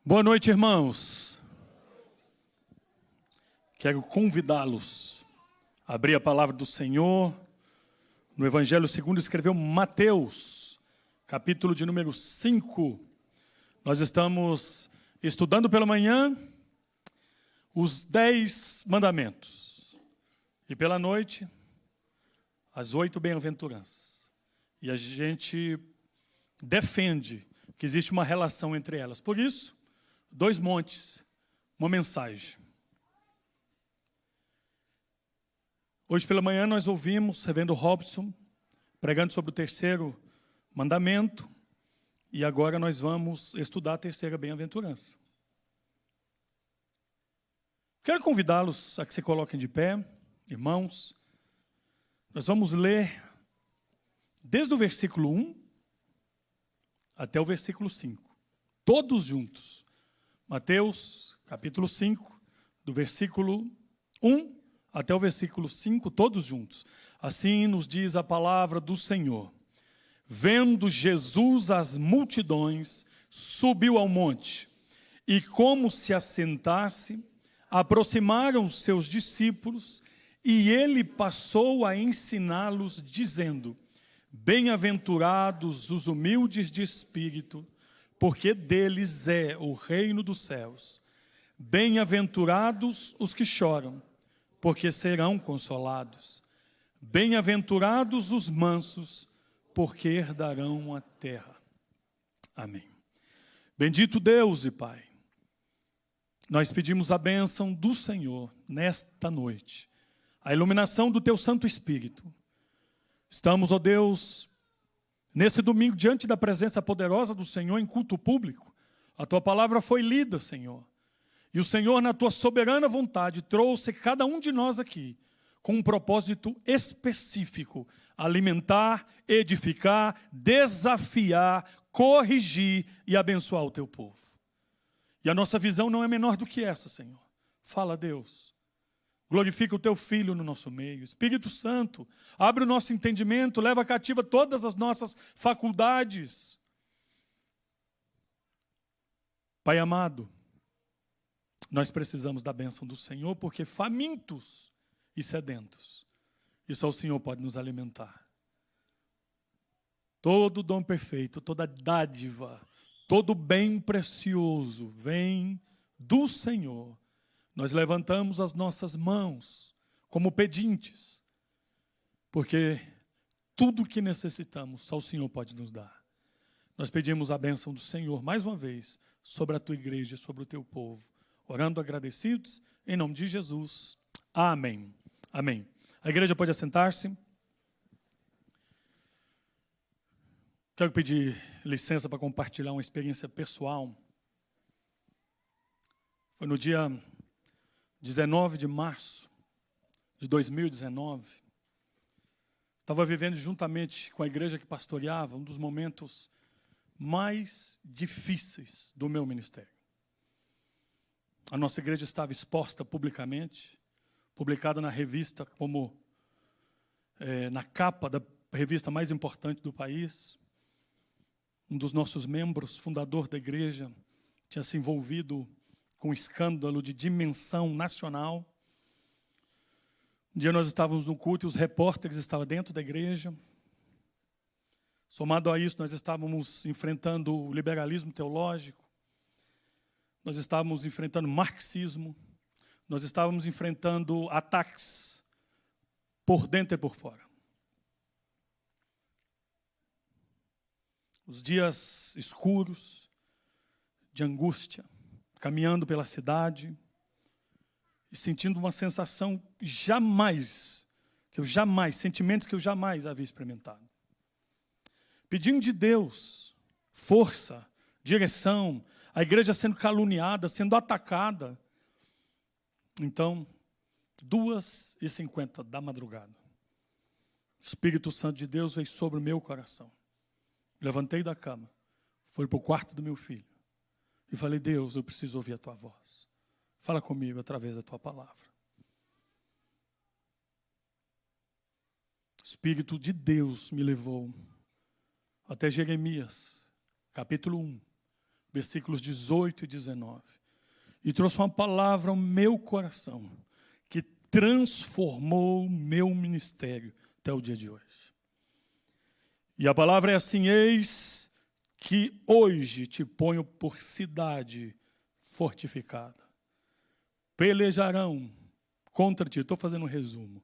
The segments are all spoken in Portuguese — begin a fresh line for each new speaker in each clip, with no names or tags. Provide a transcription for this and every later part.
Boa noite, irmãos. Quero convidá-los a abrir a palavra do Senhor no Evangelho segundo escreveu Mateus, capítulo de número 5. Nós estamos estudando pela manhã os 10 mandamentos e pela noite as 8 bem-aventuranças. E a gente defende que existe uma relação entre elas. Por isso, 2 montes, uma mensagem. Hoje pela manhã nós ouvimos o reverendo Robson pregando sobre o terceiro mandamento e agora nós vamos estudar a terceira bem-aventurança. Quero convidá-los a que se coloquem de pé, irmãos. Nós vamos ler desde o versículo 1 até o versículo 5, todos juntos. Mateus, capítulo 5, do versículo 1 até o versículo 5, todos juntos. Assim nos diz a palavra do Senhor. Vendo Jesus as multidões, subiu ao monte, e como se assentasse, aproximaram os seus discípulos, e ele passou a ensiná-los, dizendo: Bem-aventurados os humildes de espírito, porque deles é o reino dos céus. Bem-aventurados os que choram, porque serão consolados. Bem-aventurados os mansos, porque herdarão a terra. Amém. Bendito Deus e Pai, nós pedimos a bênção do Senhor nesta noite, a iluminação do Teu Santo Espírito. Estamos, ó Deus, nesse domingo, diante da presença poderosa do Senhor em culto público. A Tua palavra foi lida, Senhor. E o Senhor, na Tua soberana vontade, trouxe cada um de nós aqui com um propósito específico: alimentar, edificar, desafiar, corrigir e abençoar o Teu povo. E a nossa visão não é menor do que essa, Senhor. Fala, Deus. Glorifica o Teu Filho no nosso meio. Espírito Santo, abre o nosso entendimento, leva cativa todas as nossas faculdades. Pai amado, nós precisamos da bênção do Senhor, porque famintos e sedentos, e só o Senhor pode nos alimentar. Todo dom perfeito, toda dádiva, todo bem precioso vem do Senhor. Nós levantamos as nossas mãos como pedintes, porque tudo o que necessitamos, só o Senhor pode nos dar. Nós pedimos a bênção do Senhor, mais uma vez, sobre a Tua igreja, sobre o Teu povo, orando agradecidos, em nome de Jesus. Amém. Amém. A igreja pode assentar-se. Quero pedir licença para compartilhar uma experiência pessoal. Foi no dia 19 de março de 2019, estava vivendo juntamente com a igreja que pastoreava um dos momentos mais difíceis do meu ministério. A nossa igreja estava exposta publicamente, publicada na revista como na capa da revista mais importante do país. Um dos nossos membros, fundador da igreja, tinha se envolvido com um escândalo de dimensão nacional. Um dia nós estávamos no culto e os repórteres estavam dentro da igreja. Somado a isso, nós estávamos enfrentando o liberalismo teológico, nós estávamos enfrentando marxismo, nós estávamos enfrentando ataques por dentro e por fora. Os dias escuros de angústia, caminhando pela cidade e sentindo uma sensação sentimentos que eu jamais havia experimentado. Pedindo de Deus força, direção, a igreja sendo caluniada, sendo atacada. Então, 2h50 da madrugada, o Espírito Santo de Deus veio sobre o meu coração. Levantei da cama, fui para o quarto do meu filho e falei: Deus, eu preciso ouvir a Tua voz. Fala comigo através da Tua palavra. O Espírito de Deus me levou até Jeremias, capítulo 1, versículos 18 e 19. E trouxe uma palavra ao meu coração, que transformou o meu ministério até o dia de hoje. E a palavra é assim: eis que hoje te ponho por cidade fortificada. Pelejarão contra ti, estou fazendo um resumo,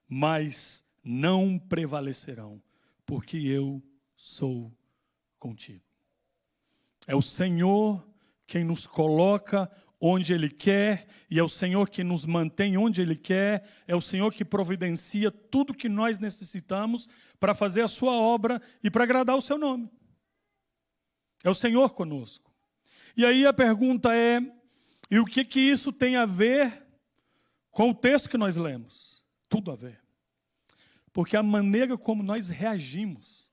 mas não prevalecerão, porque eu sou contigo. É o Senhor quem nos coloca onde Ele quer, e é o Senhor que nos mantém onde Ele quer, é o Senhor que providencia tudo que nós necessitamos para fazer a sua obra e para agradar o seu nome. É o Senhor conosco. E aí a pergunta é, e o que isso tem a ver com o texto que nós lemos? Tudo a ver. Porque a maneira como nós reagimos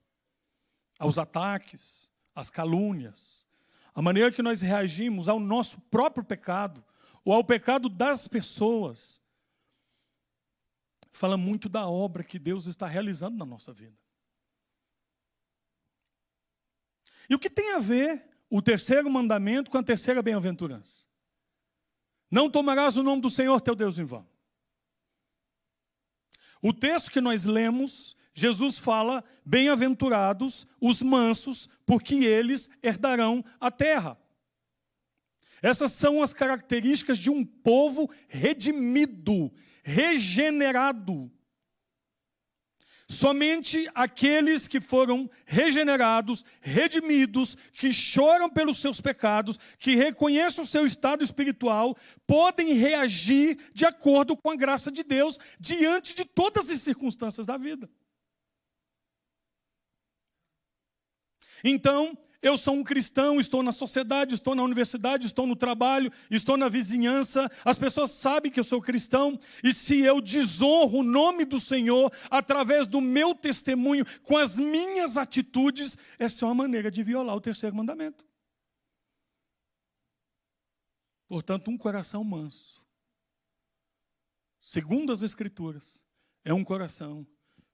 aos ataques, às calúnias, a maneira que nós reagimos ao nosso próprio pecado, ou ao pecado das pessoas, fala muito da obra que Deus está realizando na nossa vida. E o que tem a ver o terceiro mandamento com a terceira bem-aventurança? Não tomarás o nome do Senhor teu Deus em vão. O texto que nós lemos, Jesus fala, bem-aventurados os mansos, porque eles herdarão a terra. Essas são as características de um povo redimido, regenerado. Somente aqueles que foram regenerados, redimidos, que choram pelos seus pecados, que reconhecem o seu estado espiritual, podem reagir de acordo com a graça de Deus diante de todas as circunstâncias da vida. Então, eu sou um cristão, estou na sociedade, estou na universidade, estou no trabalho, estou na vizinhança, as pessoas sabem que eu sou cristão, e se eu desonro o nome do Senhor através do meu testemunho, com as minhas atitudes, essa é uma maneira de violar o terceiro mandamento. Portanto, um coração manso, segundo as Escrituras, é um coração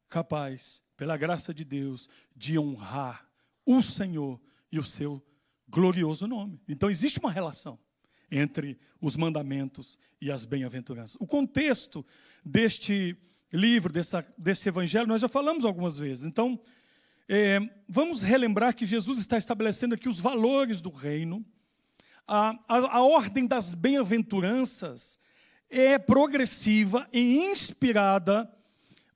capaz, pela graça de Deus, de honrar o Senhor e o seu glorioso nome. Então existe uma relação entre os mandamentos e as bem-aventuranças. O contexto deste livro, desse evangelho, nós já falamos algumas vezes. Então, vamos relembrar que Jesus está estabelecendo aqui os valores do reino. A ordem das bem-aventuranças é progressiva e inspirada.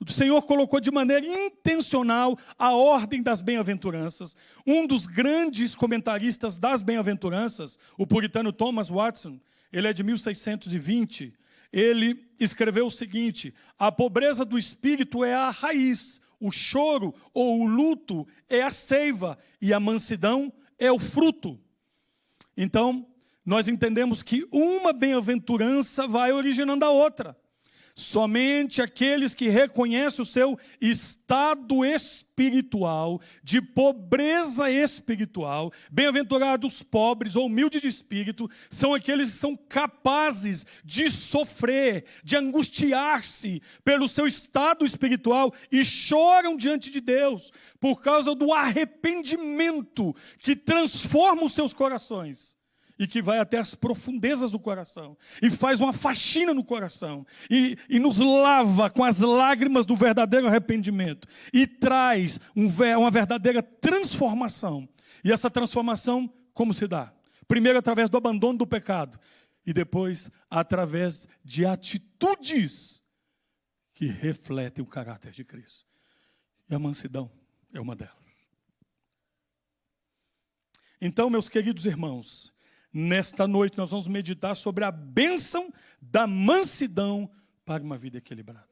O Senhor colocou de maneira intencional a ordem das bem-aventuranças. Um dos grandes comentaristas das bem-aventuranças, o puritano Thomas Watson, ele é de 1620, ele escreveu o seguinte: a pobreza do espírito é a raiz, o choro ou o luto é a seiva e a mansidão é o fruto. Então, nós entendemos que uma bem-aventurança vai originando a outra. Somente aqueles que reconhecem o seu estado espiritual, de pobreza espiritual, bem-aventurados pobres ou humildes de espírito, são aqueles que são capazes de sofrer, de angustiar-se pelo seu estado espiritual e choram diante de Deus por causa do arrependimento que transforma os seus corações. E que vai até as profundezas do coração, e faz uma faxina no coração, e nos lava com as lágrimas do verdadeiro arrependimento, e traz uma verdadeira transformação. E essa transformação, como se dá? Primeiro através do abandono do pecado, e depois através de atitudes que refletem o caráter de Cristo. E a mansidão é uma delas. Então, meus queridos irmãos, nesta noite nós vamos meditar sobre a bênção da mansidão para uma vida equilibrada.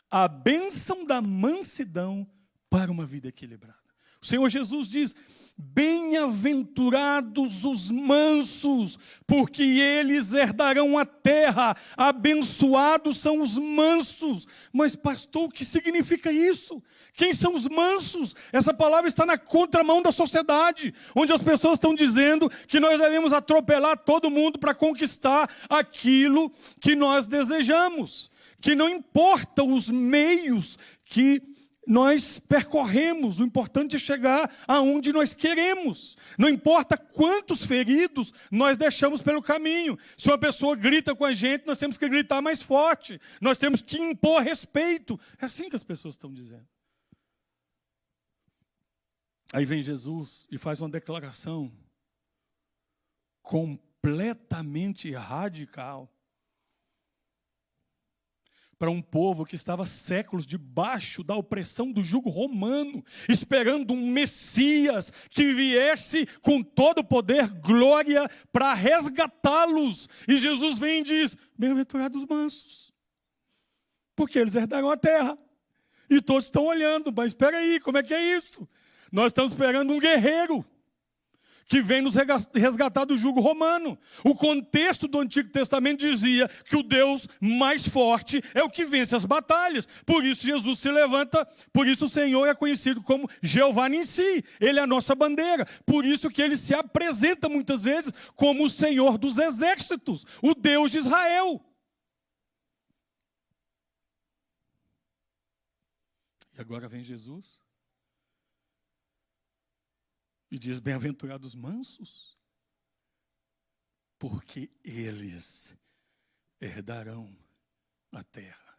A bênção da mansidão para uma vida equilibrada. O Senhor Jesus diz: bem-aventurados os mansos, porque eles herdarão a terra. Abençoados são os mansos. Mas pastor, o que significa isso? Quem são os mansos? Essa palavra está na contramão da sociedade, onde as pessoas estão dizendo que nós devemos atropelar todo mundo para conquistar aquilo que nós desejamos, que não importa os meios que nós percorremos, o importante é chegar aonde nós queremos. Não importa quantos feridos nós deixamos pelo caminho. Se uma pessoa grita com a gente, nós temos que gritar mais forte. Nós temos que impor respeito. É assim que as pessoas estão dizendo. Aí vem Jesus e faz uma declaração completamente radical para um povo que estava séculos debaixo da opressão do jugo romano, esperando um Messias que viesse com todo o poder, glória, para resgatá-los. E Jesus vem e diz: bem-aventurados os mansos, porque eles herdarão a terra. E todos estão olhando, mas espera aí, como é que é isso? Nós estamos esperando um guerreiro que vem nos resgatar do jugo romano. O contexto do Antigo Testamento dizia que o Deus mais forte é o que vence as batalhas. Por isso Jesus se levanta, por isso o Senhor é conhecido como Jeová Nissi. Ele é a nossa bandeira. Por isso que ele se apresenta muitas vezes como o Senhor dos exércitos, o Deus de Israel. E agora vem Jesus e diz: bem-aventurados mansos, porque eles herdarão a terra.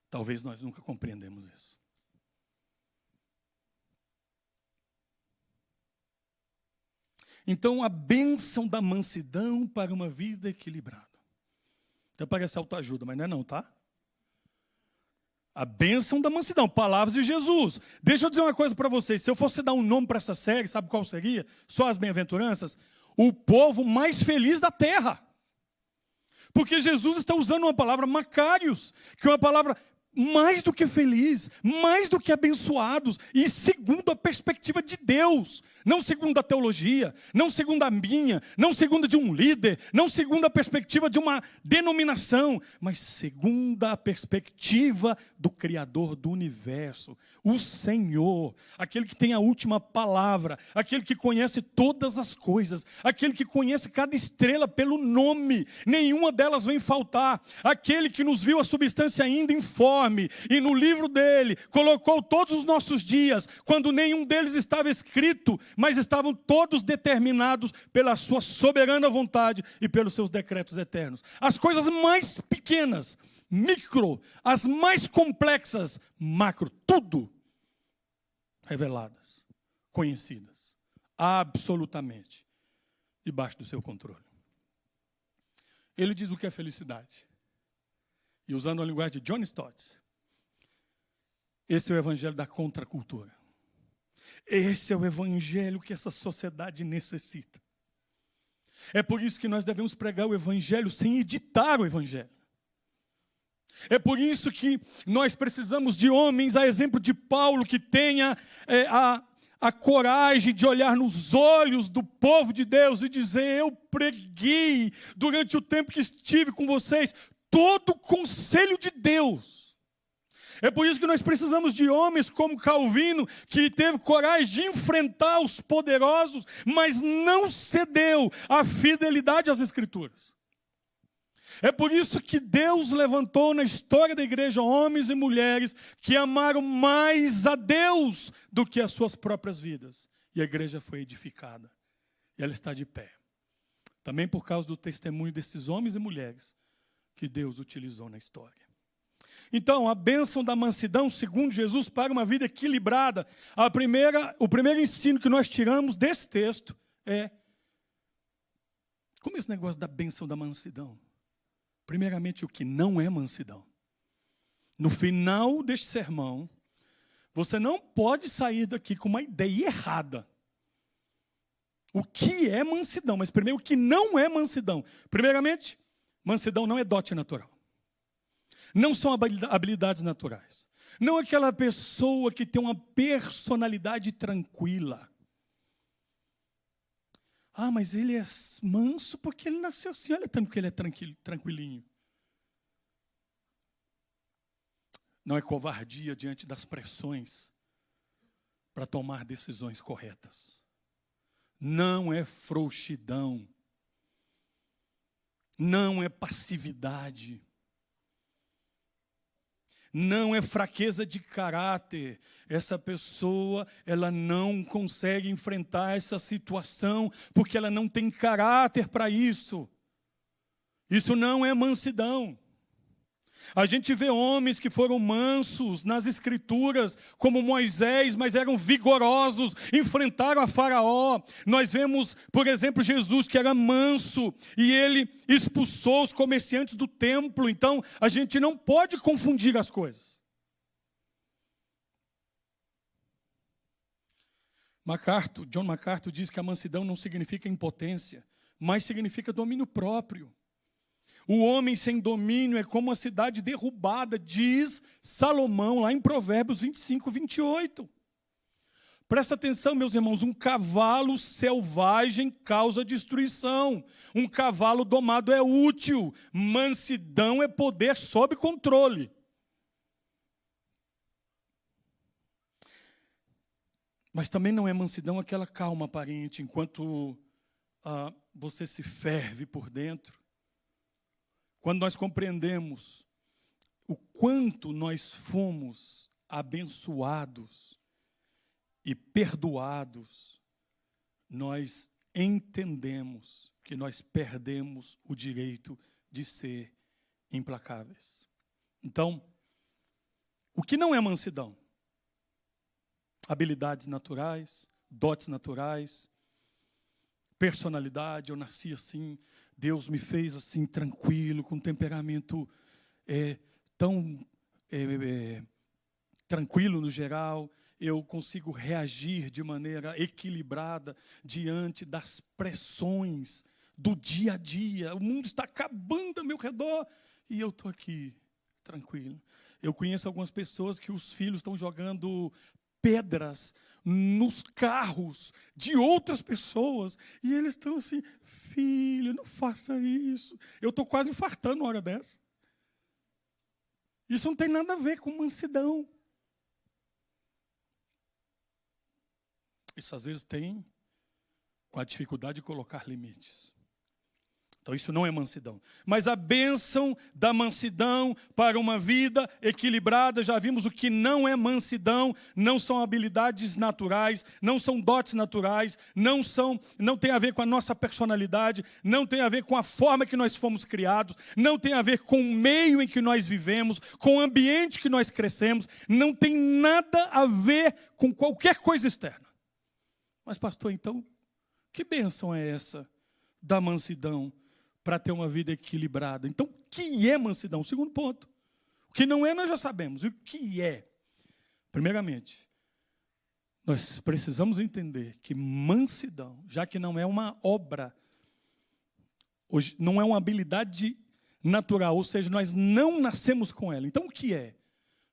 Talvez nós nunca compreendemos isso. Então, a bênção da mansidão para uma vida equilibrada. Até parece autoajuda, mas não é não, tá? A bênção da mansidão, palavras de Jesus. Deixa eu dizer uma coisa para vocês. Se eu fosse dar um nome para essa série, sabe qual seria? Só as bem-aventuranças. O povo mais feliz da terra. Porque Jesus está usando uma palavra macários, que é uma palavra mais do que feliz, mais do que abençoados, e segundo a perspectiva de Deus, não segundo a teologia, não segundo a minha, não segundo a de um líder, não segundo a perspectiva de uma denominação, mas segundo a perspectiva do Criador do universo, o Senhor, aquele que tem a última palavra, aquele que conhece todas as coisas, aquele que conhece cada estrela pelo nome, nenhuma delas vem faltar, aquele que nos viu a substância ainda informe, e no livro dele colocou todos os nossos dias, quando nenhum deles estava escrito, mas estavam todos determinados pela sua soberana vontade e pelos seus decretos eternos. As coisas mais pequenas, micro, as mais complexas, macro, tudo reveladas, conhecidas, absolutamente debaixo do seu controle. Ele diz o que é felicidade. E usando a linguagem de John Stott, esse é o evangelho da contracultura. Esse é o evangelho que essa sociedade necessita. É por isso que nós devemos pregar o evangelho sem editar o evangelho. É por isso que nós precisamos de homens, a exemplo de Paulo, que tenha a coragem de olhar nos olhos do povo de Deus e dizer: eu preguei durante o tempo que estive com vocês todo o conselho de Deus. É por isso que nós precisamos de homens como Calvino, que teve coragem de enfrentar os poderosos, mas não cedeu à fidelidade às Escrituras. É por isso que Deus levantou na história da igreja homens e mulheres que amaram mais a Deus do que as suas próprias vidas. E a igreja foi edificada. E ela está de pé. Também por causa do testemunho desses homens e mulheres que Deus utilizou na história. Então, a bênção da mansidão, segundo Jesus, para uma vida equilibrada. O primeiro ensino que nós tiramos desse texto é: como esse negócio da bênção da mansidão? Primeiramente, o que não é mansidão. No final deste sermão, você não pode sair daqui com uma ideia errada. O que é mansidão? Mas primeiro, o que não é mansidão? Primeiramente, mansidão não é dote natural. Não são habilidades naturais. Não é aquela pessoa que tem uma personalidade tranquila. Ah, mas ele é manso porque ele nasceu assim. Olha tanto que ele é tranquilinho. Não é covardia diante das pressões para tomar decisões corretas. Não é frouxidão. Não é passividade. não é fraqueza de caráter. Essa pessoa, ela não consegue enfrentar essa situação porque ela não tem caráter para isso. Isso não é mansidão. A gente vê homens que foram mansos nas Escrituras, como Moisés, mas eram vigorosos, enfrentaram a Faraó. Nós vemos, por exemplo, Jesus, que era manso, e ele expulsou os comerciantes do templo. Então, a gente não pode confundir as coisas. John MacArthur diz que a mansidão não significa impotência, mas significa domínio próprio. O homem sem domínio é como uma cidade derrubada, diz Salomão, lá em Provérbios 25, 28. Presta atenção, meus irmãos, um cavalo selvagem causa destruição. Um cavalo domado é útil. Mansidão é poder sob controle. Mas também não é mansidão aquela calma aparente, enquanto você se ferve por dentro. Quando nós compreendemos o quanto nós fomos abençoados e perdoados, nós entendemos que nós perdemos o direito de ser implacáveis. Então, o que não é mansidão? Habilidades naturais, dotes naturais, personalidade, eu nasci assim, Deus me fez assim, tranquilo, com temperamento tão tranquilo no geral, eu consigo reagir de maneira equilibrada diante das pressões do dia a dia. O mundo está acabando ao meu redor e eu estou aqui, tranquilo. Eu conheço algumas pessoas que os filhos estão jogando pedras nos carros de outras pessoas e eles estão assim, filho, não faça isso. Eu estou quase infartando uma hora dessa. Isso não tem nada a ver com mansidão. Isso às vezes tem com a dificuldade de colocar limites. Então isso não é mansidão. Mas a bênção da mansidão para uma vida equilibrada, já vimos o que não é mansidão, não são habilidades naturais, não são dotes naturais, não tem a ver com a nossa personalidade, não tem a ver com a forma que nós fomos criados, não tem a ver com o meio em que nós vivemos, com o ambiente que nós crescemos, não tem nada a ver com qualquer coisa externa. Mas pastor, então, que bênção é essa da mansidão para ter uma vida equilibrada? Então, o que é mansidão? Segundo ponto. O que não é, nós já sabemos. O que é? Primeiramente, nós precisamos entender que mansidão, já que não é uma obra, não é uma habilidade natural, ou seja, nós não nascemos com ela. Então, o que é?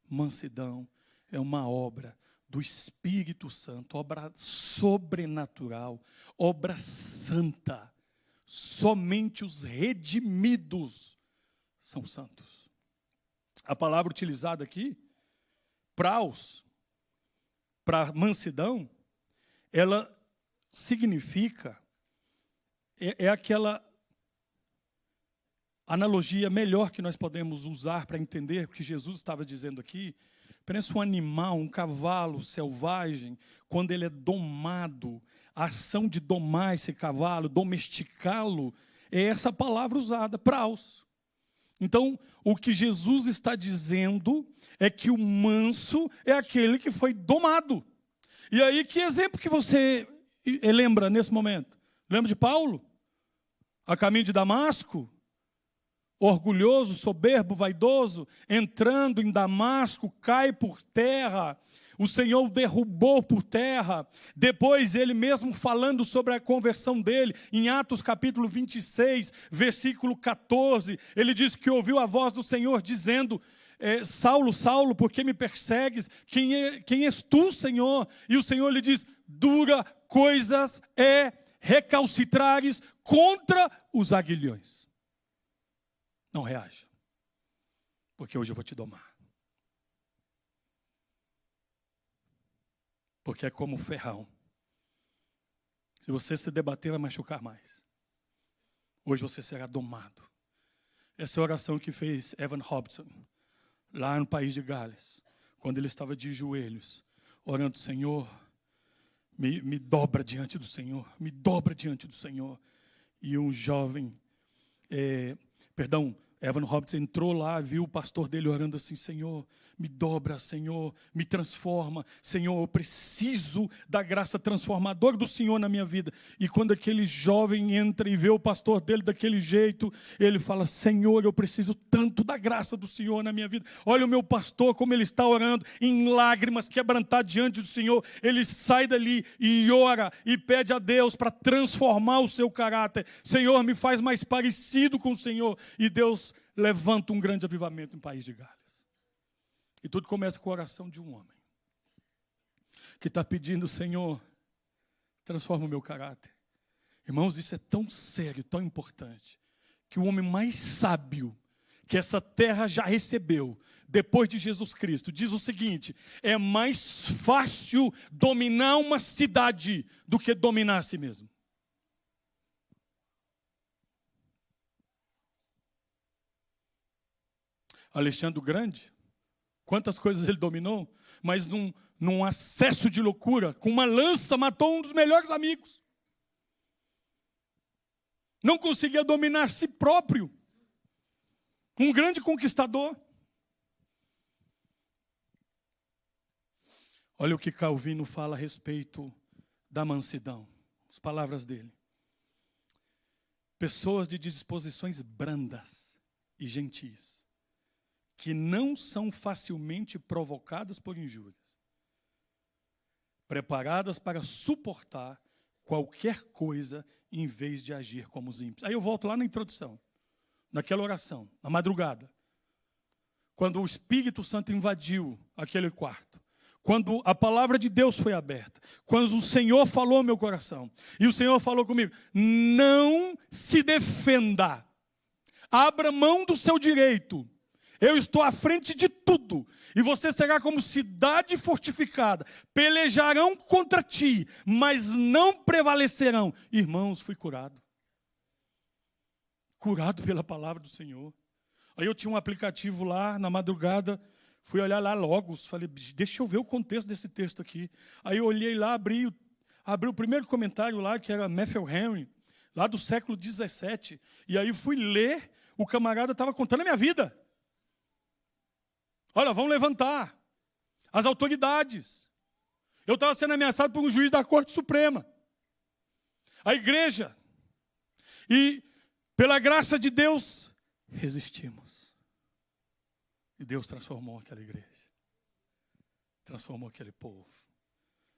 Mansidão é uma obra do Espírito Santo, obra sobrenatural, obra santa. Somente os redimidos são santos. A palavra utilizada aqui, praus, para mansidão, ela significa, é aquela analogia melhor que nós podemos usar para entender o que Jesus estava dizendo aqui. Parece um animal, um cavalo selvagem, quando ele é domado. A ação de domar esse cavalo, domesticá-lo, é essa palavra usada, praus. Então, o que Jesus está dizendo é que o manso é aquele que foi domado. E aí, que exemplo que você lembra nesse momento? Lembra de Paulo? A caminho de Damasco? Orgulhoso, soberbo, vaidoso, entrando em Damasco, cai por terra. O Senhor o derrubou por terra. Depois ele mesmo falando sobre a conversão dele, em Atos capítulo 26, versículo 14, ele diz que ouviu a voz do Senhor dizendo, Saulo, Saulo, por que me persegues? Quem és tu, Senhor? E o Senhor lhe diz, dura coisas é recalcitrares contra os aguilhões. Não reaja, porque hoje eu vou te domar. Porque é como ferrão. Se você se debater, vai machucar mais. Hoje você será domado. Essa é a oração que fez Evan Robson, lá no país de Gales, quando ele estava de joelhos, orando: Senhor, me dobra diante do Senhor, me dobra diante do Senhor. E um jovem, Evan Roberts entrou lá, viu o pastor dele orando assim: Senhor, me dobra, Senhor, me transforma, Senhor, eu preciso da graça transformadora do Senhor na minha vida. E quando aquele jovem entra e vê o pastor dele daquele jeito, ele fala: Senhor, eu preciso tanto da graça do Senhor na minha vida. Olha o meu pastor, como ele está orando, em lágrimas, quebrantado diante do Senhor. Ele sai dali e ora e pede a Deus para transformar o seu caráter. Senhor, me faz mais parecido com o Senhor. E Deus levanta um grande avivamento em País de Gales. E tudo começa com a oração de um homem que está pedindo: Senhor, transforma o meu caráter. Irmãos, isso é tão sério, tão importante, que o homem mais sábio que essa terra já recebeu, depois de Jesus Cristo, diz o seguinte: é mais fácil dominar uma cidade do que dominar a si mesmo. Alexandre o Grande, quantas coisas ele dominou, mas num acesso de loucura, com uma lança, matou um dos melhores amigos. Não conseguia dominar si próprio. Um grande conquistador. Olha o que Calvino fala a respeito da mansidão. As palavras dele: pessoas de disposições brandas e gentis, que não são facilmente provocadas por injúrias, preparadas para suportar qualquer coisa em vez de agir como os ímpios. Aí eu volto lá na introdução, naquela oração, na madrugada, quando o Espírito Santo invadiu aquele quarto, quando a palavra de Deus foi aberta, quando o Senhor falou ao meu coração, e o Senhor falou comigo: não se defenda, abra mão do seu direito. Eu estou à frente de tudo, e você será como cidade fortificada. Pelejarão contra ti, mas não prevalecerão. Irmãos, fui curado. Curado pela palavra do Senhor. Aí eu tinha um aplicativo lá, na madrugada, fui olhar lá Logos, falei: deixa eu ver o contexto desse texto aqui. Aí eu olhei lá, abri o primeiro comentário lá, que era Matthew Henry, lá do século 17. E aí fui ler, o camarada estava contando a minha vida. Olha, vão levantar as autoridades. Eu estava sendo ameaçado por um juiz da Corte Suprema. A igreja. E, pela graça de Deus, resistimos. E Deus transformou aquela igreja. Transformou aquele povo.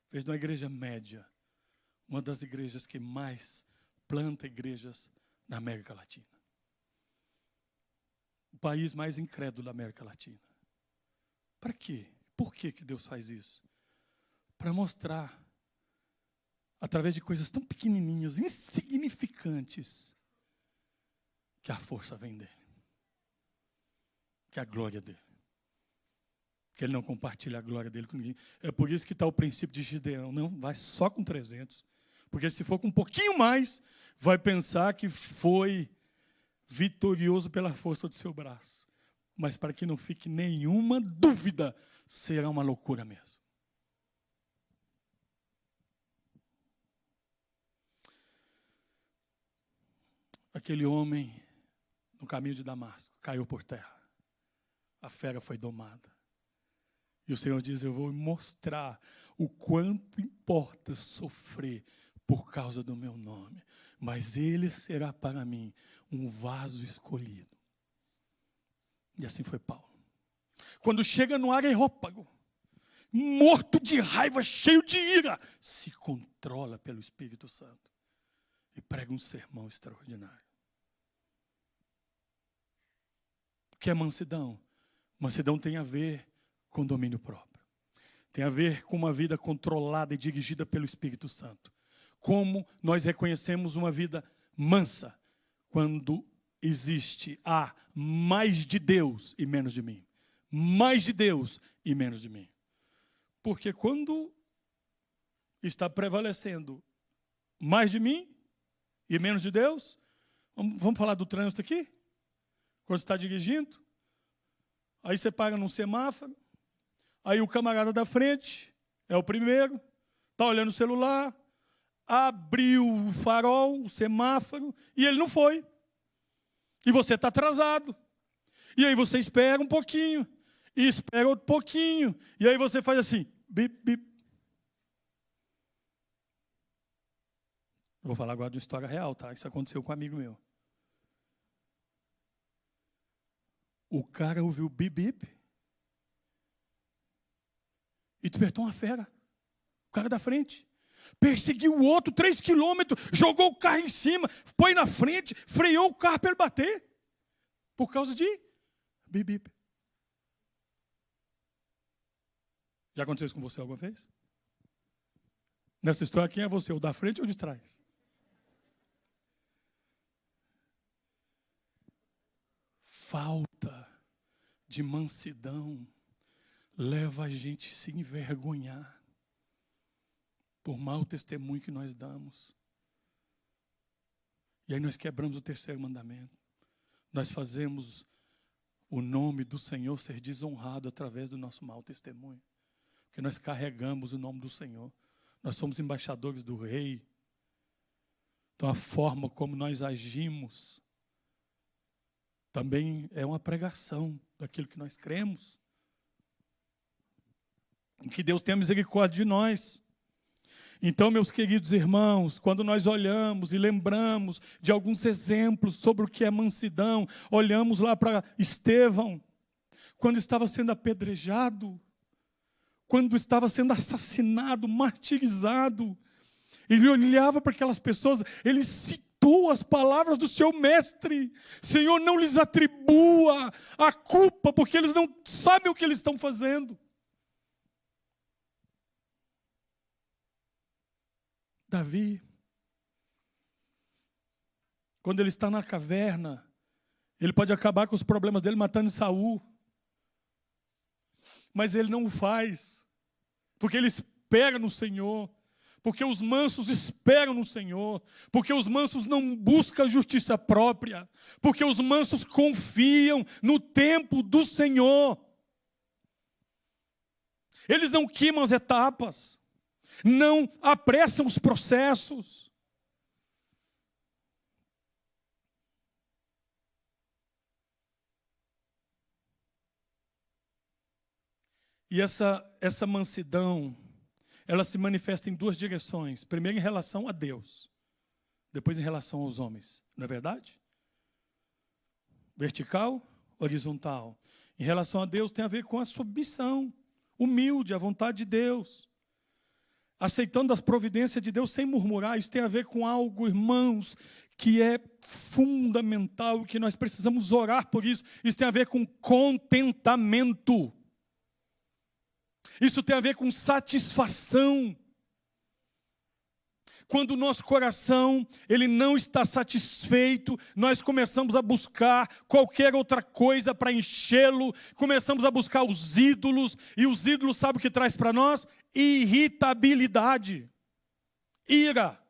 Fez de uma igreja média uma das igrejas que mais planta igrejas na América Latina. O país mais incrédulo da América Latina. Para quê? Por que Deus faz isso? Para mostrar, através de coisas tão pequenininhas, insignificantes, que a força vem dele. Que a glória dele. Que ele não compartilha a glória dele com ninguém. É por isso que está o princípio de Gideão. Não, vai só com 300. Porque se for com um pouquinho mais, vai pensar que foi vitorioso pela força do seu braço. Mas para que não fique nenhuma dúvida, será uma loucura mesmo. Aquele homem, no caminho de Damasco, caiu por terra. A fera foi domada. E o Senhor diz: eu vou mostrar o quanto importa sofrer por causa do meu nome. Mas ele será para mim um vaso escolhido. E assim foi Paulo. Quando chega no Areópago, morto de raiva, cheio de ira, se controla pelo Espírito Santo e prega um sermão extraordinário. O que é mansidão? Mansidão tem a ver com domínio próprio. Tem a ver com uma vida controlada e dirigida pelo Espírito Santo. Como nós reconhecemos uma vida mansa quando existe mais de Deus e menos de mim. Mais de Deus e menos de mim. Porque quando está prevalecendo mais de mim e menos de Deus, vamos falar do trânsito aqui? Quando está dirigindo, Aí você para num semáforo, aí o camarada da frente, é o primeiro, está olhando o celular, abriu o farol, o semáforo, e ele não foi. E você está atrasado. E aí você espera um pouquinho, e espera outro pouquinho, e aí você faz assim, bip, bip. Eu vou falar agora de uma história real, tá? Isso aconteceu com um amigo meu. O cara ouviu bip, bip e despertou uma fera. O cara da frente. Perseguiu o outro 3 quilômetros, jogou o carro em cima, põe na frente, freou o carro para ele bater. Por causa de bip, bip. Já aconteceu isso com você alguma vez? Nessa história, quem é você? O da frente ou de trás? Falta de mansidão leva a gente a se envergonhar por mau testemunho que nós damos. E aí nós quebramos o 3º mandamento. Nós fazemos o nome do Senhor ser desonrado através do nosso mau testemunho. Porque nós carregamos o nome do Senhor. Nós somos embaixadores do Rei. Então a forma como nós agimos também é uma pregação daquilo que nós cremos. Que Deus tenha misericórdia de nós. Então, meus queridos irmãos, quando nós olhamos e lembramos de alguns exemplos sobre o que é mansidão, olhamos lá para Estevão, quando estava sendo apedrejado, quando estava sendo assassinado, martirizado, ele olhava para aquelas pessoas, ele citou as palavras do seu mestre: Senhor, não lhes atribua a culpa, porque eles não sabem o que eles estão fazendo. Davi, quando ele está na caverna, ele pode acabar com os problemas dele matando Saul, mas ele não o faz, porque ele espera no Senhor, porque os mansos esperam no Senhor, porque os mansos não buscam justiça própria, porque os mansos confiam no tempo do Senhor. Eles não queimam as etapas, não apressam os processos. E essa mansidão, ela se manifesta em 2 direções. Primeiro em relação a Deus, depois em relação aos homens. Não é verdade? Vertical, horizontal. Em relação a Deus tem a ver com a submissão, humilde à vontade de Deus, aceitando as providências de Deus sem murmurar. Isso tem a ver com algo, irmãos, que é fundamental, que nós precisamos orar por isso. Isso tem a ver com contentamento. Isso tem a ver com satisfação. Quando o nosso coração ele não está satisfeito, nós começamos a buscar qualquer outra coisa para enchê-lo, começamos a buscar os ídolos, e os ídolos, sabe o que traz para nós? Irritabilidade, ira,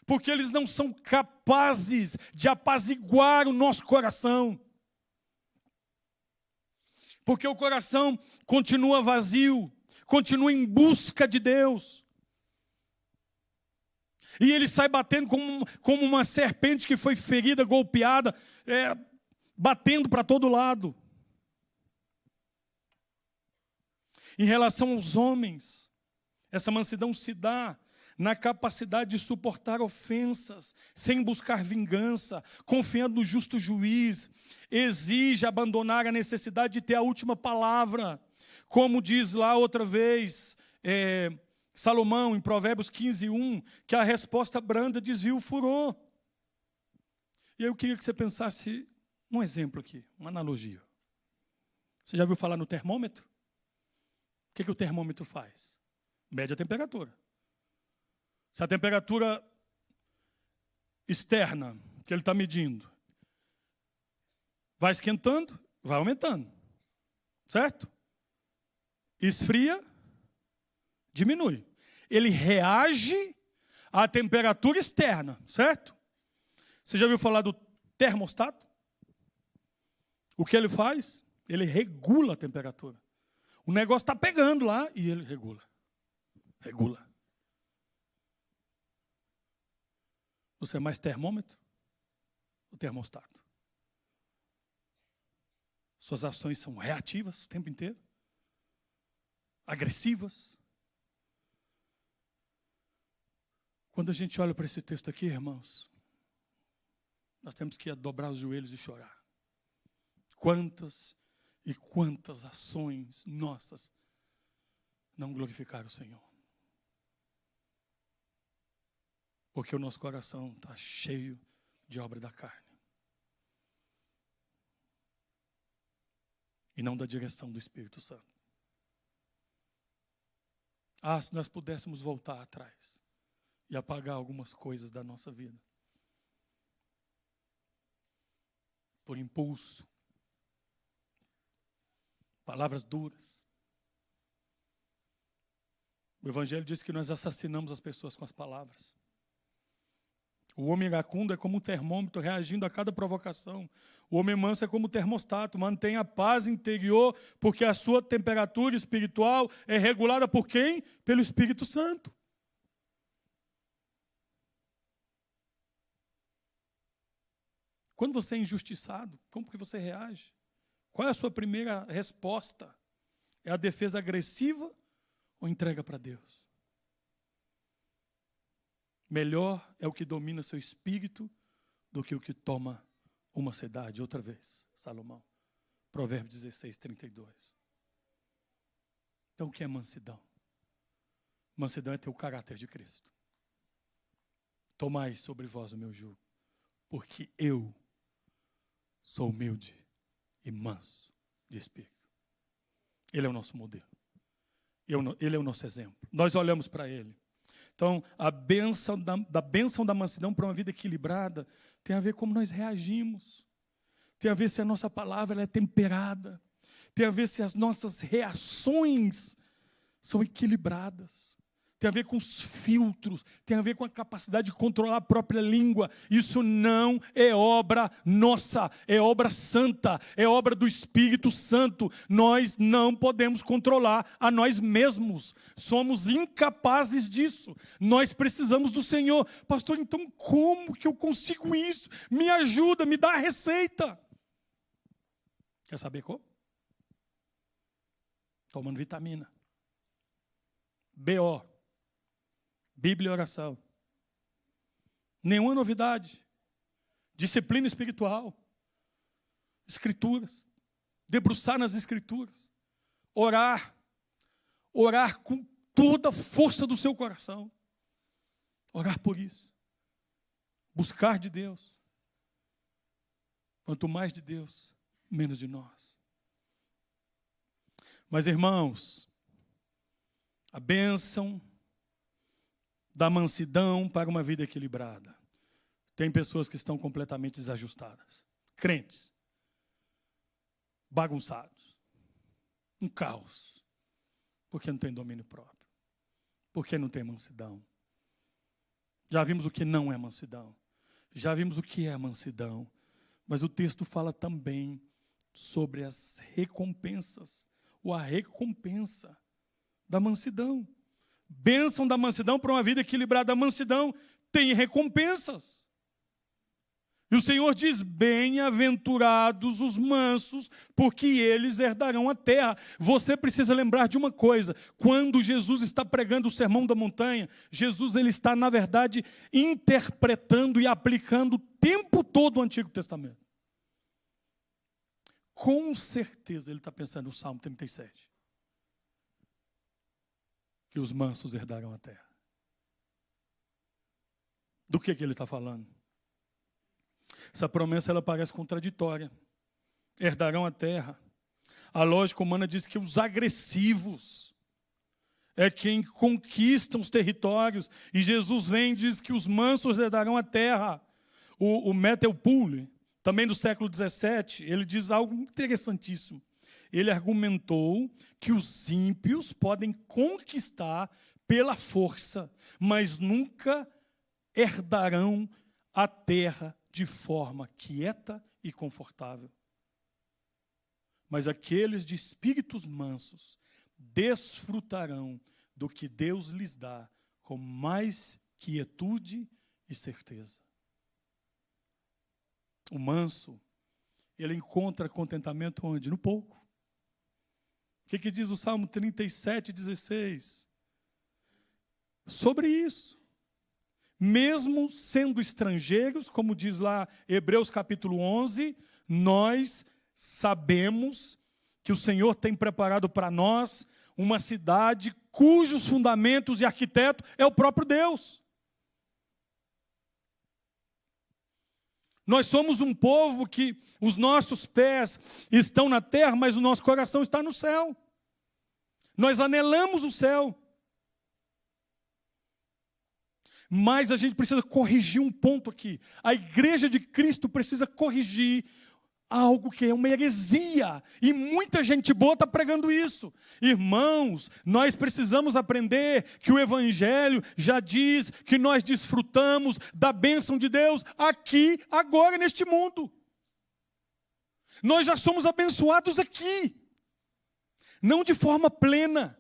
porque eles não são capazes de apaziguar o nosso coração, porque o coração continua vazio, continua em busca de Deus. E ele sai batendo como uma serpente que foi ferida, golpeada, batendo para todo lado. Em relação aos homens, essa mansidão se dá na capacidade de suportar ofensas, sem buscar vingança, confiando no justo juiz. Exige abandonar a necessidade de ter a última palavra. Como diz lá outra vez Salomão, em Provérbios 15:1, que a resposta branda desvia o furor. E eu queria que você pensasse um exemplo aqui, uma analogia. Você já ouviu falar no termômetro? O que o termômetro faz? Mede a temperatura. Se a temperatura externa que ele está medindo vai esquentando, vai aumentando. Certo? Esfria, diminui. Ele reage à temperatura externa, certo? Você já ouviu falar do termostato? O que ele faz? Ele regula a temperatura. O negócio está pegando lá e ele regula. Regula. Você é mais termômetro ou termostato? Suas ações são reativas o tempo inteiro? Agressivas? Quando a gente olha para esse texto aqui, irmãos, nós temos que dobrar os joelhos e chorar. Quantas e quantas ações nossas não glorificaram o Senhor? Porque o nosso coração está cheio de obra da carne. E não da direção do Espírito Santo. Ah, se nós pudéssemos voltar atrás e apagar algumas coisas da nossa vida. Por impulso. Palavras duras. O Evangelho diz que nós assassinamos as pessoas com as palavras. O homem iracundo é como um termômetro reagindo a cada provocação. O homem manso é como um termostato, mantém a paz interior, porque a sua temperatura espiritual é regulada por quem? Pelo Espírito Santo. Quando você é injustiçado, como que você reage? Qual é a sua primeira resposta? É a defesa agressiva ou entrega para Deus? Melhor é o que domina seu espírito do que o que toma uma cidade. Outra vez, Salomão. Provérbios 16, 32. Então, o que é mansidão? Mansidão é ter o caráter de Cristo. Tomai sobre vós o meu jugo, porque eu sou humilde e manso de espírito. Ele é o nosso modelo. Ele é o nosso exemplo. Nós olhamos para ele. Então, a bênção da mansidão para uma vida equilibrada tem a ver como nós reagimos. Tem a ver se a nossa palavra ela é temperada. Tem a ver se as nossas reações são equilibradas. Tem a ver com os filtros, tem a ver com a capacidade de controlar a própria língua. Isso não é obra nossa, é obra santa, é obra do Espírito Santo. Nós não podemos controlar a nós mesmos, somos incapazes disso. Nós precisamos do Senhor. Pastor, então como que eu consigo isso? Me ajuda, me dá a receita. Quer saber como? Tomando vitamina. BO. Bíblia e oração. Nenhuma novidade. Disciplina espiritual. Escrituras. Debruçar nas escrituras. Orar. Orar com toda a força do seu coração. Orar por isso. Buscar de Deus. Quanto mais de Deus, menos de nós. Mas, irmãos, a bênção da mansidão para uma vida equilibrada. Tem pessoas que estão completamente desajustadas. Crentes. Bagunçados. Um caos. Porque não tem domínio próprio. Porque não tem mansidão. Já vimos o que não é mansidão. Já vimos o que é mansidão. Mas o texto fala também sobre as recompensas. Ou a recompensa da mansidão. Bênção da mansidão para uma vida equilibrada. A mansidão tem recompensas. E o Senhor diz, bem-aventurados os mansos, porque eles herdarão a terra. Você precisa lembrar de uma coisa. Quando Jesus está pregando o Sermão da Montanha, Jesus ele está, na verdade, interpretando e aplicando o tempo todo o Antigo Testamento. Com certeza ele está pensando no Salmo 37. Que os mansos herdarão a terra. Do que ele está falando? Essa promessa ela parece contraditória. Herdarão a terra. A lógica humana diz que os agressivos é quem conquistam os territórios. E Jesus vem e diz que os mansos herdarão a terra. O Matthew Poole, também do século XVII, ele diz algo interessantíssimo. Ele argumentou que os ímpios podem conquistar pela força, mas nunca herdarão a terra de forma quieta e confortável. mas aqueles de espíritos mansos desfrutarão do que Deus lhes dá com mais quietude e certeza. O manso, ele encontra contentamento onde? No pouco. O que diz o Salmo 37:16? Sobre isso. Mesmo sendo estrangeiros, como diz lá Hebreus capítulo 11, nós sabemos que o Senhor tem preparado para nós uma cidade cujos fundamentos e arquiteto é o próprio Deus. Nós somos um povo que os nossos pés estão na terra, mas o nosso coração está no céu. Nós anelamos o céu. Mas a gente precisa corrigir um ponto aqui. A igreja de Cristo precisa corrigir algo que é uma heresia. E muita gente boa está pregando isso. Irmãos, nós precisamos aprender que o Evangelho já diz que nós desfrutamos da bênção de Deus aqui, agora, neste mundo. Nós já somos abençoados aqui. Não de forma plena.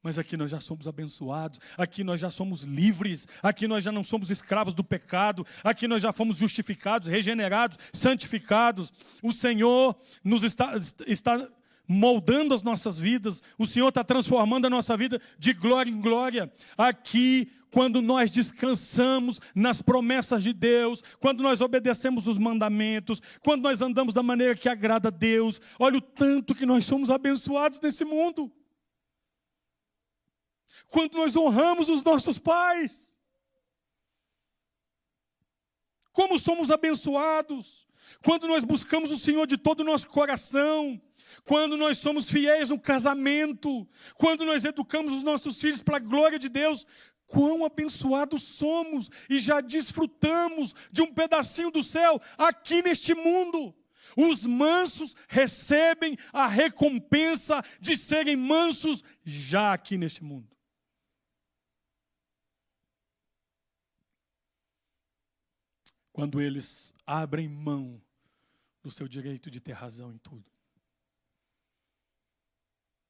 Mas aqui nós já somos abençoados, aqui nós já somos livres, aqui nós já não somos escravos do pecado, aqui nós já fomos justificados, regenerados, santificados. O Senhor nos está moldando as nossas vidas, o Senhor está transformando a nossa vida de glória em glória. Aqui, quando nós descansamos nas promessas de Deus, quando nós obedecemos os mandamentos, quando nós andamos da maneira que agrada a Deus, olha o tanto que nós somos abençoados nesse mundo. Quando nós honramos os nossos pais, como somos abençoados, quando nós buscamos o Senhor de todo o nosso coração, quando nós somos fiéis no casamento, quando nós educamos os nossos filhos para a glória de Deus, quão abençoados somos e já desfrutamos de um pedacinho do céu aqui neste mundo. Os mansos recebem a recompensa de serem mansos já aqui neste mundo. Quando eles abrem mão do seu direito de ter razão em tudo.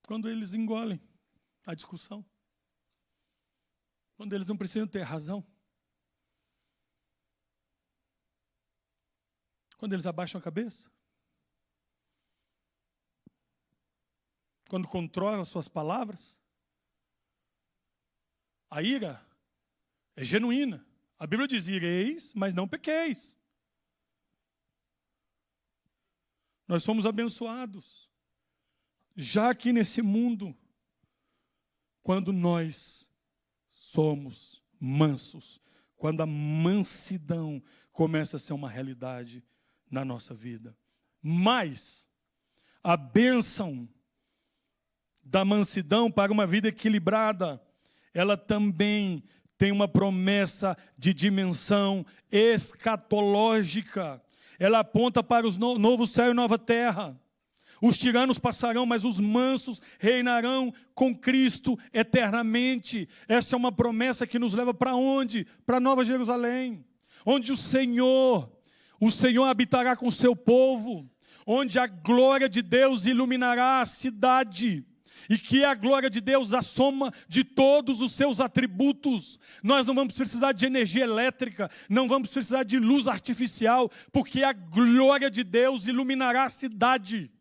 Quando eles engolem a discussão. Quando eles não precisam ter razão. Quando eles abaixam a cabeça. Quando controlam suas palavras. A ira é genuína. A Bíblia diz, ireis, mas não pequeis. Nós somos abençoados. Já aqui nesse mundo, quando nós somos mansos, quando a mansidão começa a ser uma realidade na nossa vida. Mas a bênção da mansidão para uma vida equilibrada, ela também tem uma promessa de dimensão escatológica. Ela aponta para o novo céu e nova terra. Os tiranos passarão, mas os mansos reinarão com Cristo eternamente. Essa é uma promessa que nos leva para onde? Para Nova Jerusalém. Onde o Senhor habitará com o seu povo. Onde a glória de Deus iluminará a cidade. E que é a glória de Deus a soma de todos os seus atributos. Nós não vamos precisar de energia elétrica, não vamos precisar de luz artificial, porque a glória de Deus iluminará a cidade.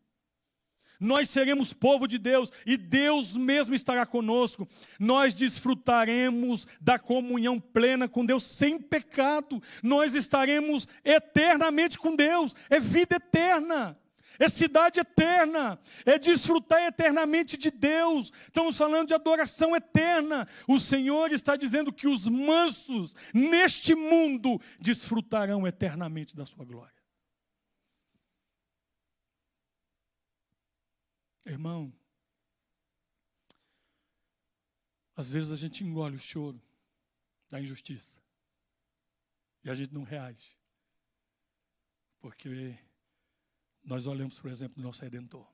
Nós seremos povo de Deus e Deus mesmo estará conosco. Nós desfrutaremos da comunhão plena com Deus sem pecado. Nós estaremos eternamente com Deus, é vida eterna. É cidade eterna, é desfrutar eternamente de Deus. Estamos falando de adoração eterna. O Senhor está dizendo que os mansos neste mundo desfrutarão eternamente da sua glória. Irmão, às vezes a gente engole o choro da injustiça e a gente não reage, porque nós olhamos, por exemplo, do nosso Redentor.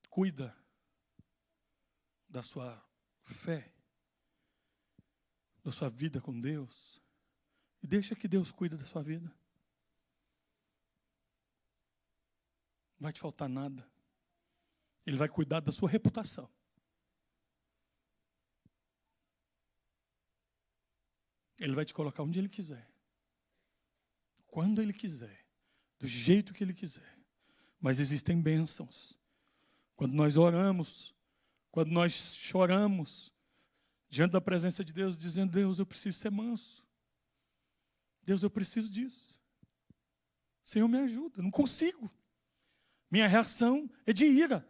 Cuida da sua fé da sua vida com Deus e deixa que Deus cuide da sua vida. Não vai te faltar nada. Ele vai cuidar da sua reputação. Ele vai te colocar onde Ele quiser. Quando Ele quiser. Do jeito que Ele quiser. Mas existem bênçãos. Quando nós oramos, quando nós choramos, diante da presença de Deus, dizendo: Deus, eu preciso ser manso. Deus, eu preciso disso. Senhor, me ajuda. Não consigo. Minha reação é de ira.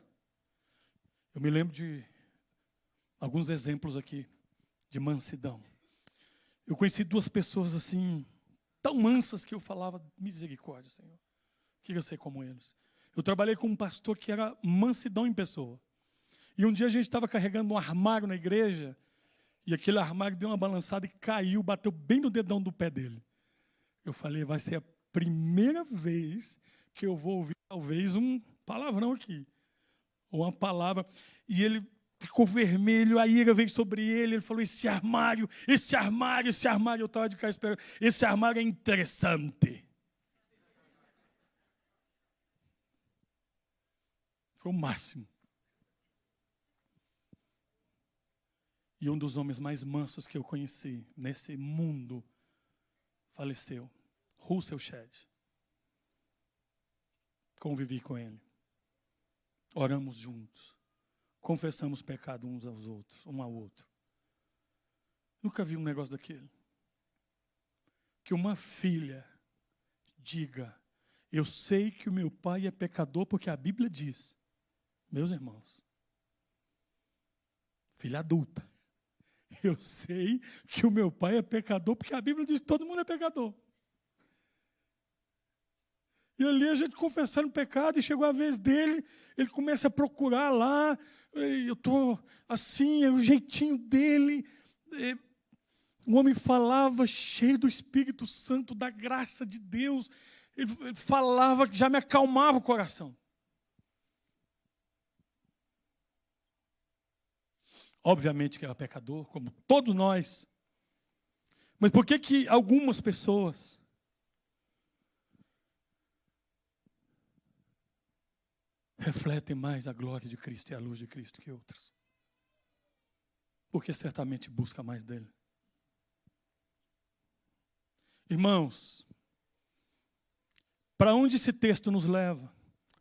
Eu me lembro de alguns exemplos aqui de mansidão. Eu conheci duas pessoas assim, tão mansas, que eu falava: misericórdia, Senhor. Queria ser como eles. Eu trabalhei com um pastor que era mansidão em pessoa. E um dia a gente estava carregando um armário na igreja, e aquele armário deu uma balançada e caiu, bateu bem no dedão do pé dele. Eu falei: vai ser a primeira vez que eu vou ouvir talvez um palavrão aqui. Ou uma palavra. E ele ficou vermelho, a ira veio sobre ele. Ele falou: esse armário. Eu estava de cá esperando. Esse armário é interessante. Foi o máximo. E um dos homens mais mansos que eu conheci nesse mundo faleceu. Russell Shedd. Convivi com ele. Oramos juntos. Confessamos pecado uns aos outros, um ao outro. Nunca vi um negócio daquele. Que uma filha diga: eu sei que o meu pai é pecador porque a Bíblia diz. Meus irmãos, filha adulta, eu sei que o meu pai é pecador porque a Bíblia diz que todo mundo é pecador. E ali a gente confessando pecado, e chegou a vez dele, ele começa a procurar lá, eu estou assim, é o jeitinho dele. O homem falava cheio do Espírito Santo, da graça de Deus. Ele falava que já me acalmava o coração. Obviamente que era pecador, como todos nós. Mas por que algumas pessoas refletem mais a glória de Cristo e a luz de Cristo que outras? Porque certamente busca mais dele. Irmãos, para onde esse texto nos leva?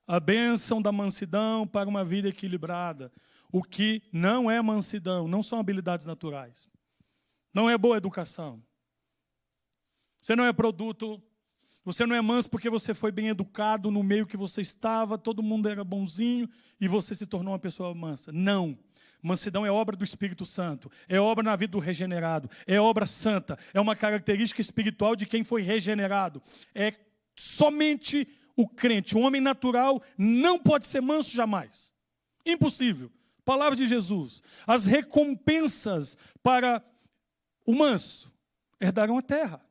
A bênção da mansidão para uma vida equilibrada. O que não é mansidão, não são habilidades naturais. Não é boa educação. Você não é produto, você não é manso porque você foi bem educado no meio que você estava, todo mundo era bonzinho e você se tornou uma pessoa mansa. Não. Mansidão é obra do Espírito Santo, é obra na vida do regenerado, é obra santa, é uma característica espiritual de quem foi regenerado. É somente o crente, o homem natural, não pode ser manso jamais. Impossível. Palavra de Jesus. As recompensas para o manso herdarão a terra.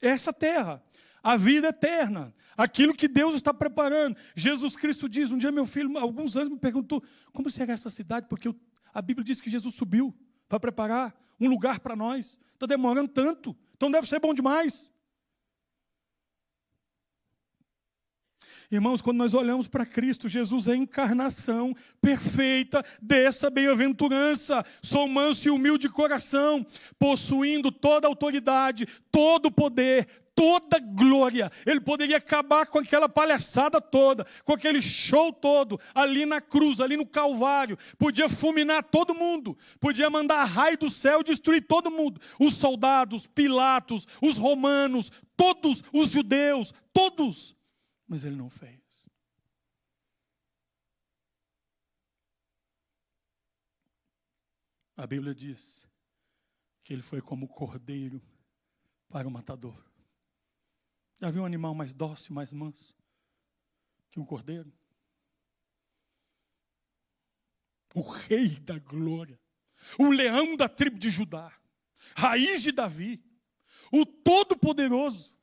Essa terra, a vida eterna, aquilo que Deus está preparando. Jesus Cristo diz, um dia meu filho, há alguns anos, me perguntou, como será essa cidade? Porque a Bíblia diz que Jesus subiu para preparar um lugar para nós. Está demorando tanto, então deve ser bom demais. Irmãos, quando nós olhamos para Cristo, Jesus é a encarnação perfeita dessa bem-aventurança. Sou manso e humilde de coração, possuindo toda a autoridade, todo o poder, toda a glória. Ele poderia acabar com aquela palhaçada toda, com aquele show todo, ali na cruz, ali no Calvário. Podia fulminar todo mundo, podia mandar raio do céu e destruir todo mundo. Os soldados, Pilatos, os romanos, todos os judeus, todos. Mas ele não fez. A Bíblia diz que ele foi como cordeiro para o matador. Já viu um animal mais dócil, mais manso que um cordeiro? O rei da glória, o leão da tribo de Judá, raiz de Davi, o todo-poderoso,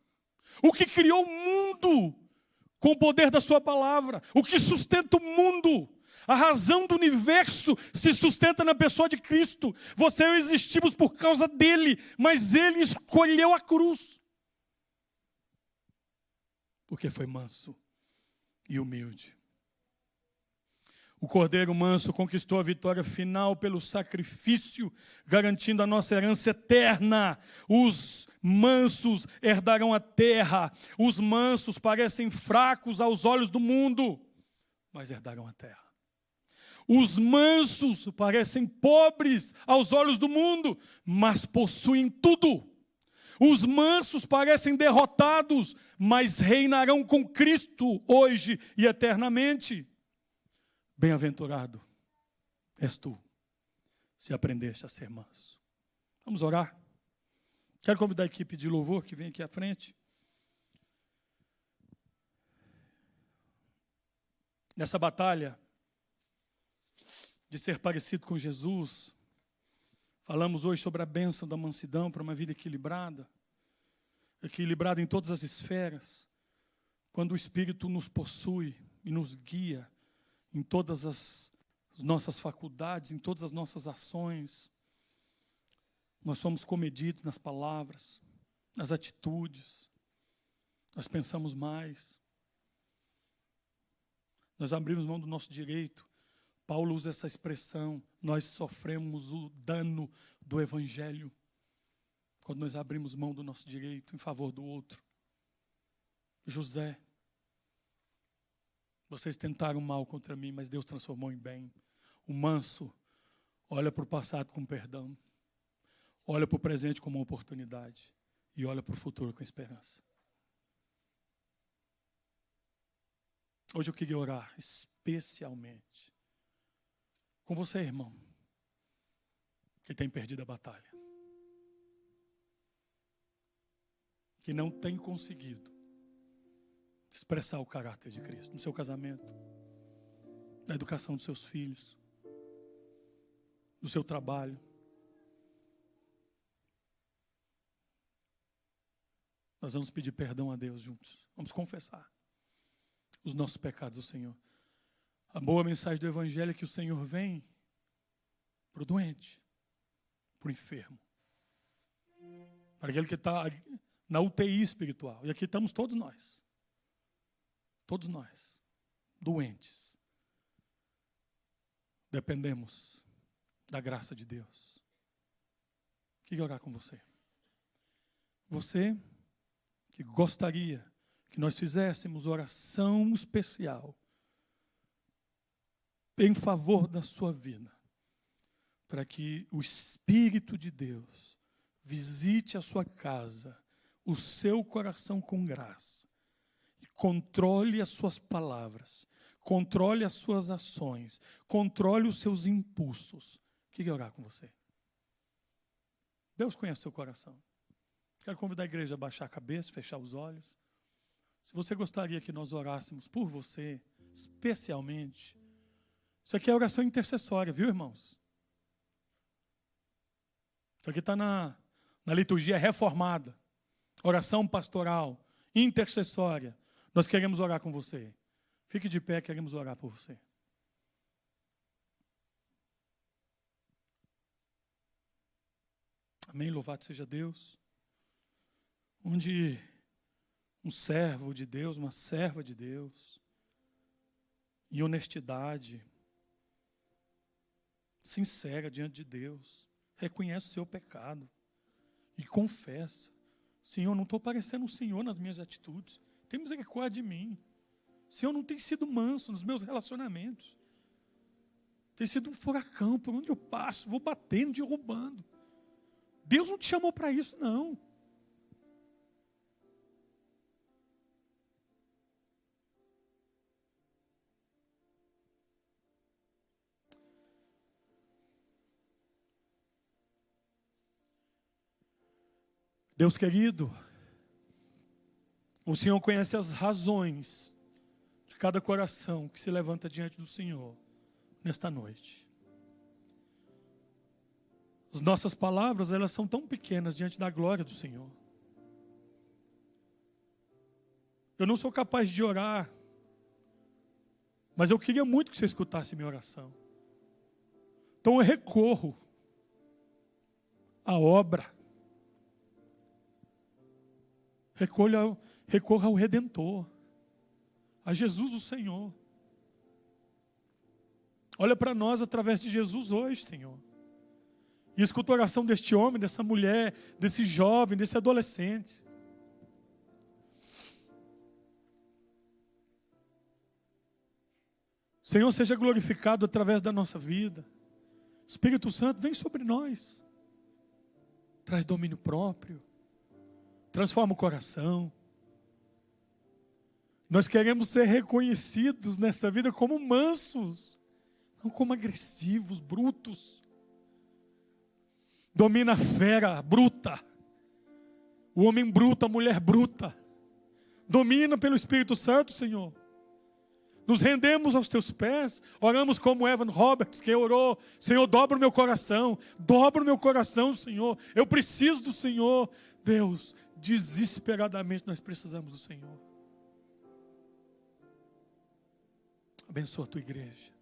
o que criou o mundo com o poder da sua palavra, o que sustenta o mundo, A razão do universo se sustenta na pessoa de Cristo. Você e eu existimos por causa dele, mas ele escolheu a cruz. Porque foi manso e humilde. O Cordeiro manso conquistou a vitória final pelo sacrifício, garantindo a nossa herança eterna. Os mansos herdarão a terra. Os mansos parecem fracos aos olhos do mundo, mas herdarão a terra. Os mansos parecem pobres aos olhos do mundo, mas possuem tudo. Os mansos parecem derrotados, mas reinarão com Cristo hoje e eternamente. Bem-aventurado és tu, se aprendeste a ser manso. Vamos orar? Quero convidar a equipe de louvor que vem aqui à frente. Nessa batalha de ser parecido com Jesus, falamos hoje sobre a bênção da mansidão para uma vida equilibrada em todas as esferas, quando o Espírito nos possui e nos guia em todas as nossas faculdades, em todas as nossas ações. Nós somos comedidos nas palavras, nas atitudes. Nós pensamos mais. Nós abrimos mão do nosso direito. Paulo usa essa expressão, nós sofremos o dano do Evangelho quando nós abrimos mão do nosso direito em favor do outro. José, vocês tentaram mal contra mim, mas Deus transformou em bem. O manso olha para o passado com perdão, olha para o presente como uma oportunidade e olha para o futuro com esperança. Hoje eu queria orar especialmente com você, irmão, que tem perdido a batalha, que não tem conseguido expressar o caráter de Cristo no seu casamento, na educação dos seus filhos, no seu trabalho. Nós vamos pedir perdão a Deus juntos. Vamos confessar os nossos pecados ao Senhor. A boa mensagem do Evangelho é que o Senhor vem para o doente, para o enfermo, para aquele que está na UTI espiritual. E aqui estamos todos nós. Todos nós, doentes, dependemos da graça de Deus. Queria orar com você. Você que gostaria que nós fizéssemos oração especial em favor da sua vida, para que o Espírito de Deus visite a sua casa, o seu coração com graça, controle as suas palavras, controle as suas ações, controle os seus impulsos. Queria orar com você. Deus conhece seu coração. Quero convidar a igreja a baixar a cabeça, fechar os olhos. Se você gostaria que nós orássemos por você, especialmente, isso aqui é oração intercessória, viu, irmãos? Isso aqui está na liturgia reformada. Oração pastoral, intercessória. Nós queremos orar com você. Fique de pé, queremos orar por você. Amém, louvado seja Deus. Onde um servo de Deus, uma serva de Deus, em honestidade, sincera diante de Deus, reconhece o seu pecado e confessa: Senhor, não estou parecendo o Senhor nas minhas atitudes. Tem misericórdia de mim. Senhor, não tem sido manso nos meus relacionamentos. Tem sido um furacão por onde eu passo, vou batendo, derrubando. Deus não te chamou para isso, não. Deus querido, o Senhor conhece as razões de cada coração que se levanta diante do Senhor nesta noite. As nossas palavras, elas são tão pequenas diante da glória do Senhor. Eu não sou capaz de orar Mas eu queria muito que você escutasse minha oração. Então eu recorro à obra. Recorra ao Redentor, a Jesus o Senhor. Olha para nós através de Jesus hoje, Senhor. E escuta a oração deste homem, dessa mulher, desse jovem, desse adolescente. Senhor, seja glorificado através da nossa vida. Espírito Santo, vem sobre nós. Traz domínio próprio. Transforma o coração. Nós queremos ser reconhecidos nessa vida como mansos, não como agressivos, brutos. Domina a fera bruta, o homem bruto, a mulher bruta. Domina pelo Espírito Santo, Senhor. Nos rendemos aos teus pés, oramos como Evan Roberts, que orou: Senhor, dobra o meu coração, Senhor. Eu preciso do Senhor. Deus, desesperadamente nós precisamos do Senhor. Abençoa a tua igreja.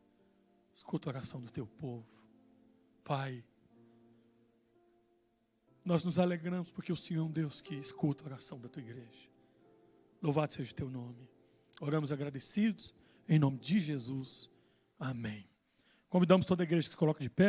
Escuta a oração do teu povo. Pai, nós nos alegramos porque o Senhor é um Deus que escuta a oração da tua igreja. Louvado seja o teu nome. Oramos agradecidos, em nome de Jesus. Amém. Convidamos toda a igreja que se coloque de pé.